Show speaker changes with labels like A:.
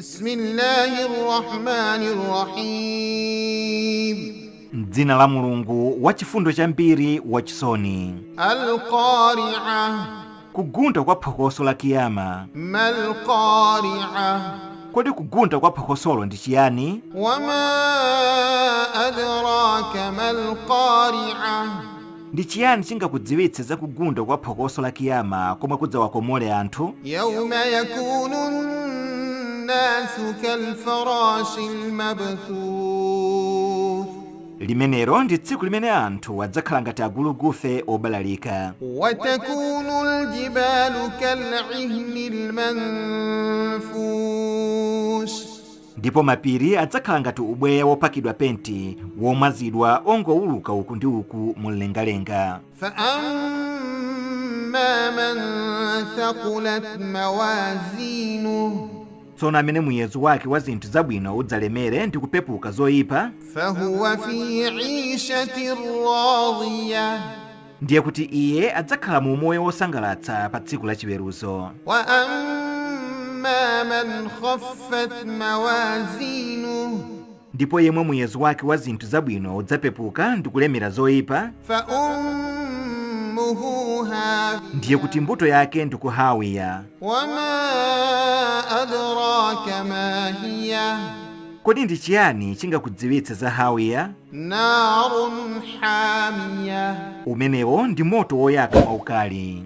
A: Bismillahirrahmanirrahim.
B: Dzina la Mulungu wachifundo chambiri wachisoni.
A: Al-Qari'ah.
B: Kugunda kwa phokoso la kiyama.
A: Mal-Qari'ah.
B: Kodi kugunda kwa phokosolo ndi chiyani?
A: Wama adraka mal-Qari'ah.
B: Ndi chiyani chingakudziwitse za kugunda kwa phokoso la kiyama komwe kudzawakomole anthu?
A: Yawma yakunu an-nasu kal-farashil mabthuth.
B: Limenero ndi tsiku limene anthu adzakhala ngati agulugufe obalalika.
A: Wa takunu al-jibalu kal-'ihni al-manfush.
B: Ndipo mapiri adzakhala ngati ubweya wopakidwa penti womazidwa ongouluka uku ndi uku mumlengalenga.
A: Fa amma man thaqulat mawazinuhu.
B: Tsono amene muyezo wake wa zinthu zabwino udzalemere ndi kupepuka zoyipa,
A: Fahuwa fi 'ishatin radiyah.
B: ndiye kuti iye adzakhala mu moyo wosangalatsa pa tsiku la chiweruzo.
A: Wa amma man khaffat mawazinuhu.
B: Ndipo yemwe muyezo wake wa zinthu zabwino udzapepuka ndi kulemera zoyipa,
A: Fa ummuhu hawiya.
B: ndiye kuti mbuto yake ndi kuhawiya.
A: Wama adraka ma hiya.
B: Kodi ndi chiyani chingakudziwitse za hawiya?
A: Narun hamiya.
B: Umenewo ndi moto woyaka mwaukali.